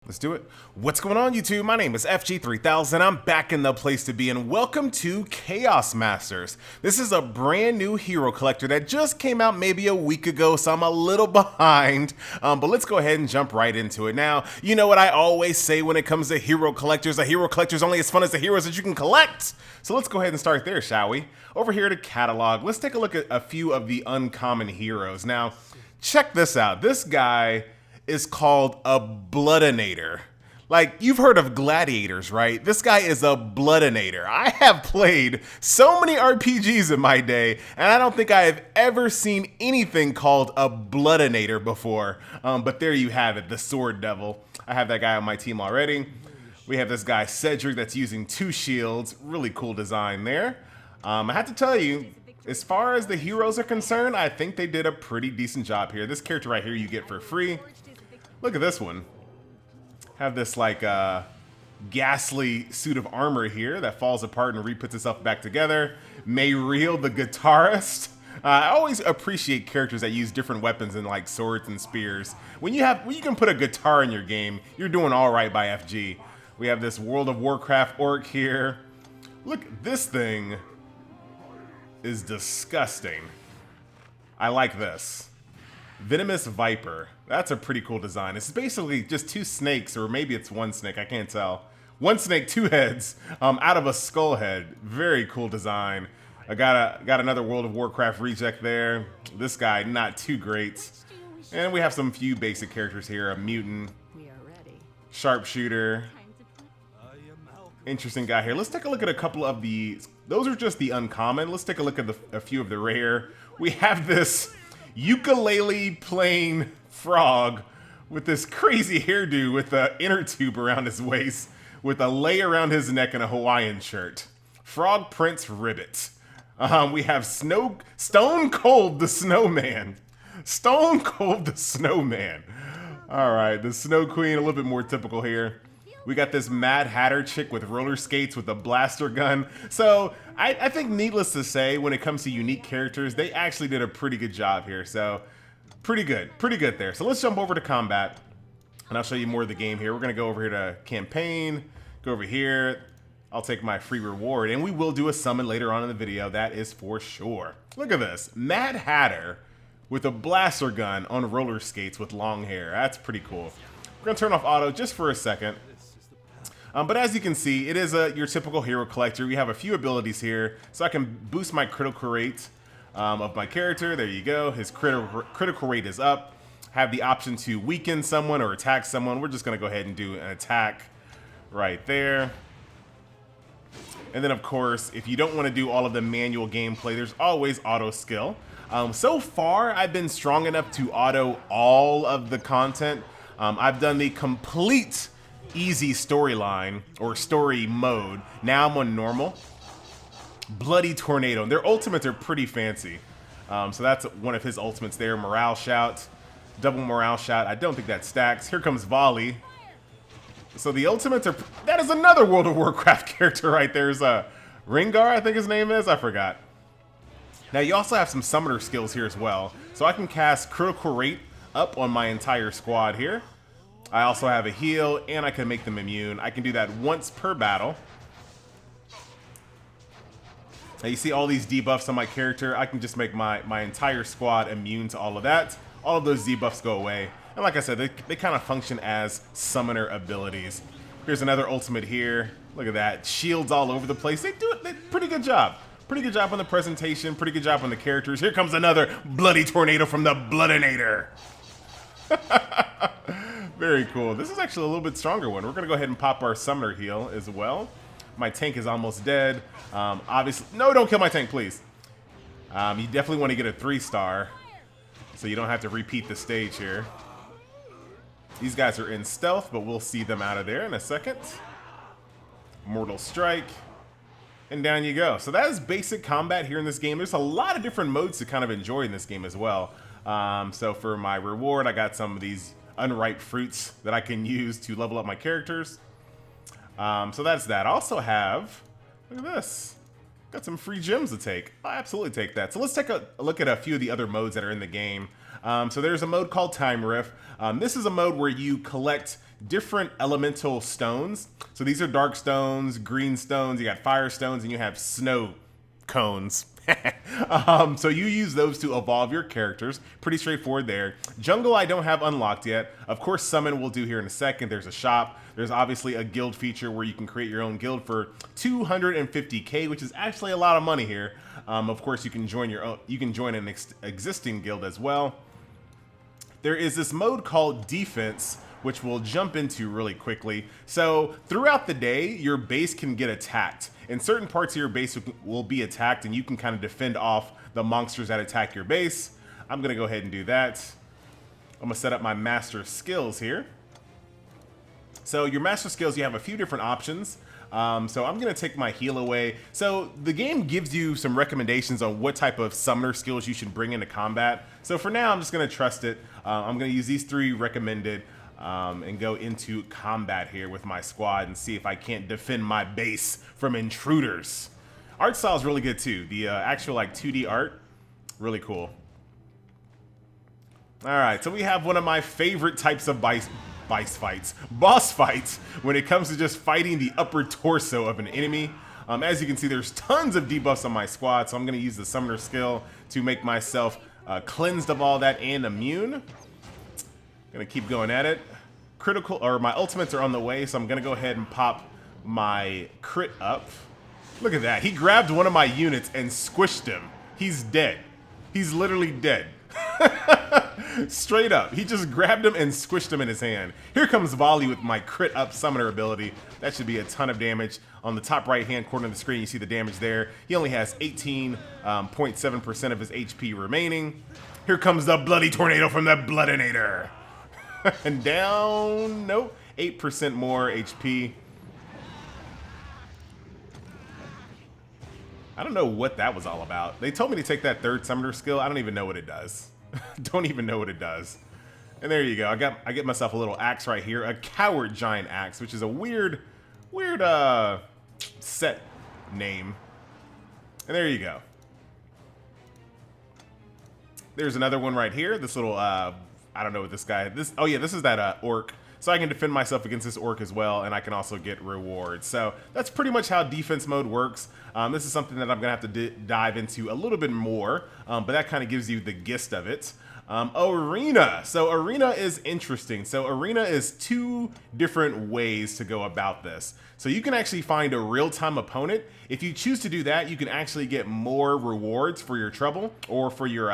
Let's do it. What's going on, YouTube? My name is FG3000. I'm back in the place to be, and welcome to ChaosMasters. This is a brand new hero collector that just came out maybe a week ago, so I'm a little behind. But let's go ahead and jump right into it. Now, you know what I always say when it comes to hero collectors. A hero collector is only as fun as the heroes that you can collect. So let's go ahead and start there, shall we? Over here to catalog, let's take a look at a few of the uncommon heroes. Now, check this out. This guy is called a Bloodinator. Like, you've heard of gladiators, right? This guy is a Bloodinator. I have played so many RPGs in my day, and I don't think I have ever seen anything called a Bloodinator before. But there you have it, the Sword Devil. I have that guy on my team already. We have this guy, Cedric, that's using 2 shields. Really cool design there. I have to tell you, as far as the heroes are concerned, I think they did a pretty decent job here. This character right here you get for free. Look at this one. Have this like ghastly suit of armor here that falls apart and re-puts itself back together. Mayriel, the guitarist. I always appreciate characters that use different weapons than like swords and spears. When you can put a guitar in your game, you're doing all right by FG. We have this World of Warcraft orc here. Look, this thing is disgusting. I like this. Venomous Viper. That's a pretty cool design. It's basically just 2 snakes, or maybe it's 1 snake, I can't tell. 1 snake, 2 heads, out of a skull head. Very cool design. I got another World of Warcraft reject there. This guy, not too great. And we have some few basic characters here. A Mutant Sharpshooter. Interesting guy here. Let's take a look at a couple of the... Those are just the uncommon. Let's take a look at a few of the rare. We have this ukulele playing frog with this crazy hairdo with an inner tube around his waist with a lei around his neck and a Hawaiian shirt. Frog Prince Ribbit. We have Stone Cold the Snowman. Stone Cold the Snowman. All right, the Snow Queen, a little bit more typical here. We got this Mad Hatter chick with roller skates with a blaster gun. So I think needless to say, when it comes to unique characters, they actually did a pretty good job here. So pretty good there. So let's jump over to combat and I'll show you more of the game here. We're gonna go over here to campaign, go over here. I'll take my free reward and we will do a summon later on in the video. That is for sure. Look at this, Mad Hatter with a blaster gun on roller skates with long hair. That's pretty cool. We're gonna turn off auto just for a second. But as you can see, it is your typical hero collector. We have a few abilities here, so I can boost my critical rate of my character. There you go. His critical rate is up. Have the option to weaken someone or attack someone. We're just going to go ahead and do an attack right there. And then, of course, if you don't want to do all of the manual gameplay, there's always auto skill. So far, I've been strong enough to auto all of the content. I've done the complete easy storyline or story mode. Now I'm on normal. Bloody Tornado. Their ultimates are pretty fancy. So that's one of his ultimates there. Morale Shout. Double Morale Shout. I don't think that stacks. Here comes Volley. So the ultimates are... That is another World of Warcraft character right there. There's Ringar, I think his name is. I forgot. Now you also have some summoner skills here as well. So I can cast critical rate up on my entire squad here. I also have a heal, and I can make them immune. I can do that once per battle. Now you see all these debuffs on my character. I can just make my entire squad immune to all of that. All of those debuffs go away. And like I said, they kind of function as summoner abilities. Here's another ultimate here. Look at that. Shields all over the place. They do it. Pretty good job. Pretty good job on the presentation. Pretty good job on the characters. Here comes another Bloody Tornado from the Bloodinator. Very cool. This is actually a little bit stronger one. We're going to go ahead and pop our summoner heal as well. My tank is almost dead. Obviously, no, don't kill my tank, please. You definitely want to get a 3-star so you don't have to repeat the stage here. These guys are in stealth, but we'll see them out of there in a second. Mortal Strike. And down you go. So that is basic combat here in this game. There's a lot of different modes to kind of enjoy in this game as well. So for my reward, I got some of these unripe fruits that I can use to level up my characters. So that's that. I also have, look at this, got some free gems to take. I'll absolutely take that. So let's take a look at a few of the other modes that are in the game. So there's a mode called Time Rift. This is a mode where you collect different elemental stones. So these are dark stones, green stones, you got fire stones, and you have snow cones. So you use those to evolve your characters. Pretty straightforward there. Jungle I don't have unlocked yet. Of course, summon we'll do here in a second. There's a shop. There's obviously a guild feature where you can create your own guild for 250k, which is actually a lot of money here. Of course, you can join your own. You can join an existing guild as well. There is this mode called defense, which we'll jump into really quickly. So throughout the day, your base can get attacked. And certain parts of your base will be attacked, and you can kind of defend off the monsters that attack your base. I'm gonna go ahead and do that. I'm gonna set up my master skills here. So your master skills, you have a few different options. So I'm gonna take my heal away. So the game gives you some recommendations on what type of summoner skills you should bring into combat. So for now, I'm just gonna trust it. I'm gonna use these 3 recommended and go into combat here with my squad and see if I can't defend my base from intruders. Art style is really good too. The actual like 2D art, really cool. All right, so we have one of my favorite types of boss fights when it comes to just fighting the upper torso of an enemy. As you can see, there's tons of debuffs on my squad, so I'm gonna use the summoner skill to make myself cleansed of all that and immune. Gonna keep going at it. Critical, or my ultimates are on the way, so I'm gonna go ahead and pop my crit up. Look at that, he grabbed one of my units and squished him. He's dead. He's literally dead. Straight up, he just grabbed him and squished him in his hand. Here comes Volley with my crit up summoner ability. That should be a ton of damage. On the top right hand corner of the screen, you see the damage there. He only has 18.7% of his HP remaining. Here comes the bloody tornado from the Bloodinator. And down, nope, 8% more HP. I don't know what that was all about. They told me to take that 3rd summoner skill. I don't even know what it does. Don't even know what it does. And there you go. I get myself a little axe right here, a coward giant axe, which is a weird set name. And there you go. There's another one right here. This little I don't know what this guy. Oh yeah, this is that orc. So I can defend myself against this orc as well, and I can also get rewards. So that's pretty much how defense mode works. This is something that I'm gonna have to dive into a little bit more, but that kind of gives you the gist of it. Arena. So arena is interesting. So arena is 2 different ways to go about this. So you can actually find a real-time opponent. If you choose to do that, you can actually get more rewards for your trouble, or for your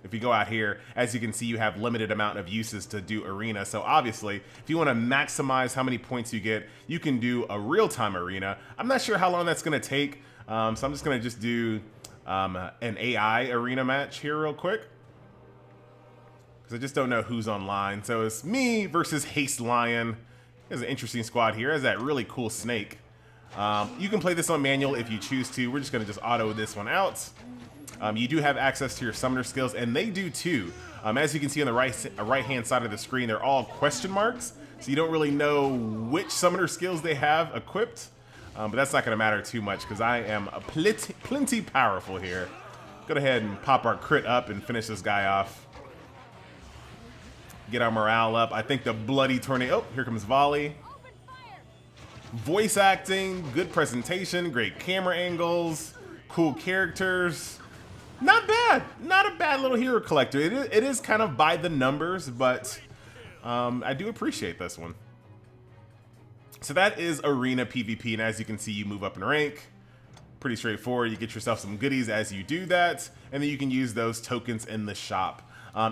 if you go out here, as you can see, you have limited amount of uses to do arena. So obviously, if you want to maximize how many points you get, you can do a real-time arena. I'm not sure how long that's going to take, so I'm just going to just do an AI arena match here real quick, because I just don't know who's online. So it's me versus Haste Lion. There's an interesting squad here. There's that really cool snake. You can play this on manual if you choose to. We're just going to just auto this one out. You do have access to your summoner skills, and they do too. As you can see on the right-hand side of the screen, they're all question marks, so you don't really know which summoner skills they have equipped. But that's not going to matter too much, because I am plenty powerful here. Go ahead and pop our crit up and finish this guy off. Get our morale up. I think the bloody tornado. Oh, here comes Volley. Voice acting, good presentation, great camera angles, cool characters. Not bad. Not a bad little hero collector. It is kind of by the numbers, but I do appreciate this one. So that is Arena PvP, and as you can see, you move up in rank. Pretty straightforward. You get yourself some goodies as you do that, and then you can use those tokens in the shop.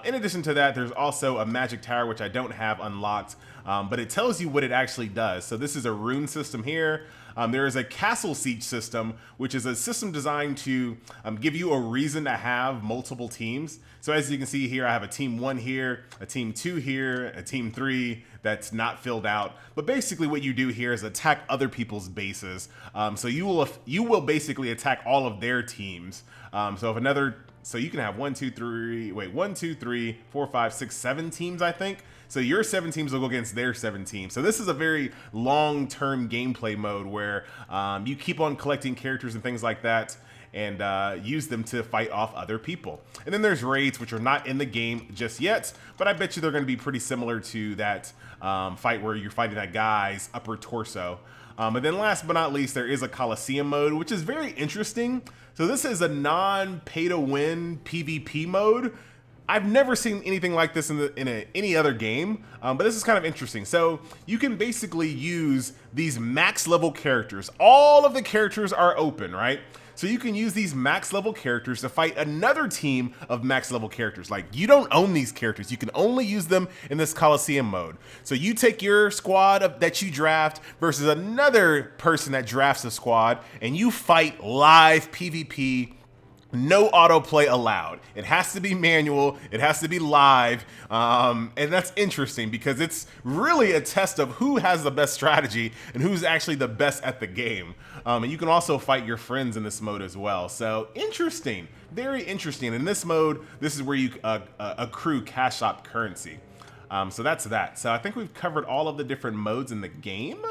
In addition to that, there's also a magic tower, which I don't have unlocked, but it tells you what it actually does. So this is a rune system here. There is a castle siege system, which is a system designed to give you a reason to have multiple teams. So as you can see here, I have a team 1 here, a team 2 here, a team 3 that's not filled out. But basically what you do here is attack other people's bases. So you will basically attack all of their teams. So you can have 1, 2, 3, 4, 5, 6, 7 teams, I think. So your 7 teams will go against their 7 teams. So this is a very long-term gameplay mode where you keep on collecting characters and things like that. and use them to fight off other people. And then there's raids, which are not in the game just yet, but I bet you they're going to be pretty similar to that fight where you're fighting that guy's upper torso. And then last but not least, there is a Coliseum mode, which is very interesting. So this is a non-pay-to-win PvP mode. I've never seen anything like this in any other game, but this is kind of interesting. So you can basically use these max level characters. All of the characters are open, right? So you can use these max level characters to fight another team of max level characters. Like, you don't own these characters. You can only use them in this Coliseum mode. So you take your squad that you draft versus another person that drafts a squad, and you fight live PvP. No autoplay allowed. It has to be manual. It has to be live. And that's interesting because it's really a test of who has the best strategy and who's actually the best at the game. And you can also fight your friends in this mode as well. So interesting, very interesting. In this mode, this is where you accrue cash shop currency. So that's that. So I think we've covered all of the different modes in the game.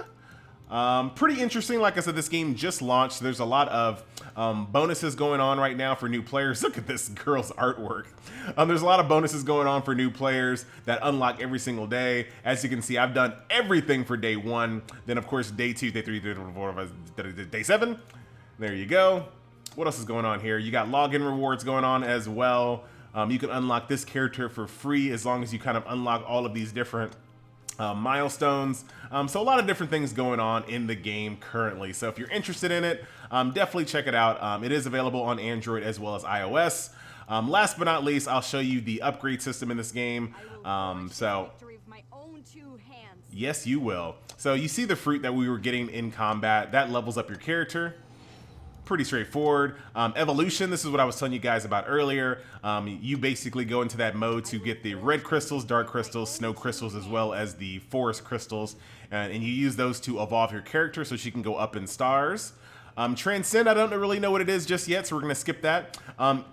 Pretty interesting. Like I said, this game just launched. There's a lot of bonuses going on right now for new players. Look at this girl's artwork. There's a lot of bonuses going on for new players that unlock every single day. As you can see, I've done everything for day 1. Then, of course, day 2, day 3, day 4, day 7. There you go. What else is going on here? You got login rewards going on as well. You can unlock this character for free as long as you kind of unlock all of these different milestones. So a lot of different things going on in the game currently. So if you're interested in it, definitely check it out. It is available on Android as well as iOS. Last but not least, I'll show you the upgrade system in this game. Yes, you will. So you see the fruit that we were getting in combat. That levels up your character. Pretty straightforward. Evolution, this is what I was telling you guys about earlier. You basically go into that mode to get the red crystals, dark crystals, snow crystals, as well as the forest crystals. And you use those to evolve your character so she can go up in stars. Transcend, I don't really know what it is just yet, so we're going to skip that.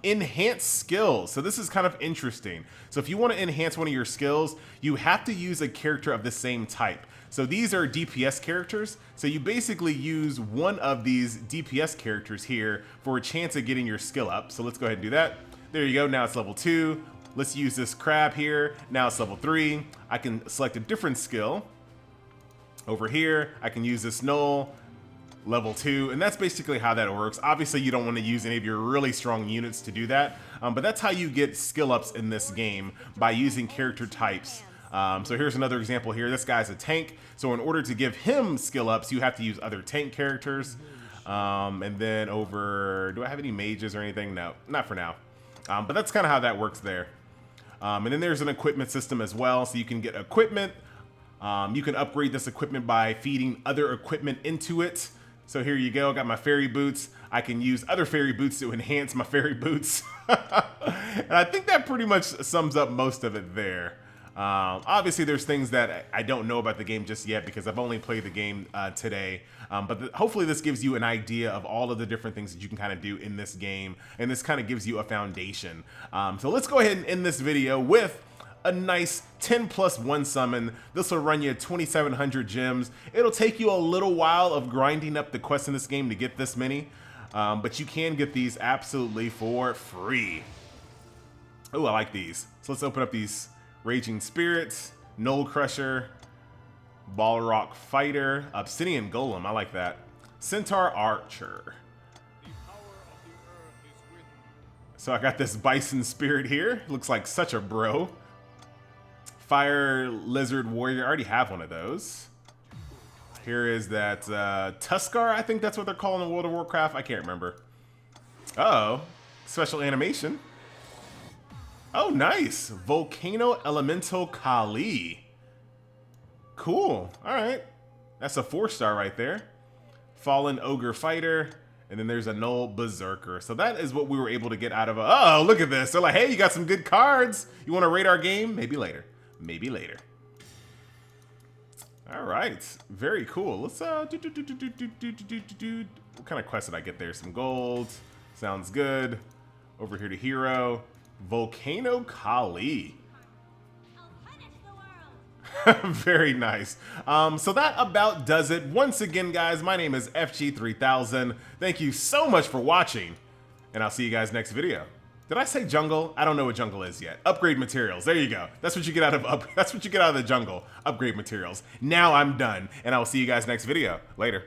Enhance skills. So this is kind of interesting. So if you want to enhance one of your skills, you have to use a character of the same type. So these are DPS characters. So you basically use one of these DPS characters here for a chance of getting your skill up. So let's go ahead and do that. There you go. Now it's level 2. Let's use this crab here. Now it's level 3. I can select a different skill. Over here, I can use this null. Level 2, and that's basically how that works. Obviously, you don't want to use any of your really strong units to do that, but that's how you get skill ups in this game, by using character types. So here's another example here. This guy's a tank, so in order to give him skill ups, you have to use other tank characters. And then over, do I have any mages or anything? No, not for now. But that's kind of how that works there. And then there's an equipment system as well, so you can get equipment. You can upgrade this equipment by feeding other equipment into it. So here you go, got my fairy boots. I can use other fairy boots to enhance my fairy boots. And I think that pretty much sums up most of it there. Obviously, there's things that I don't know about the game just yet because I've only played the game today. But hopefully this gives you an idea of all of the different things that you can kind of do in this game. And this kind of gives you a foundation. So let's go ahead and end this video with a nice 10+1 summon. This will run you 2,700 gems. It'll take you a little while of grinding up the quests in this game to get this many, but you can get these absolutely for free. Oh, I like these. So let's open up these Raging Spirits, Knoll Crusher, Balrock Fighter, Obsidian Golem, I like that. Centaur Archer. So I got this Bison Spirit here. Looks like such a bro. Fire Lizard Warrior, I already have one of those. Here is that Tuskar, I think that's what they're calling in World of Warcraft. I can't remember. Uh-oh, special animation. Oh, nice. Volcano Elemental Kali. Cool, all right. That's a 4-star right there. Fallen Ogre Fighter, and then there's a Null Berserker. So that is what we were able to get out of oh, look at this. They're like, hey, you got some good cards. You want to raid our game? Maybe later. Maybe later. All right, very cool. Let's what kind of quest did I get there? Some gold. Sounds good. Over here to hero. Volcano Kali. Very nice. So that about does it. Once again, guys, my name is FG3000. Thank you so much for watching. and I'll see you guys next video. Did I say jungle? I don't know what jungle is yet. Upgrade materials. There you go. That's what you get out of that's what you get out of the jungle. Upgrade materials. Now I'm done, and I will see you guys next video. Later.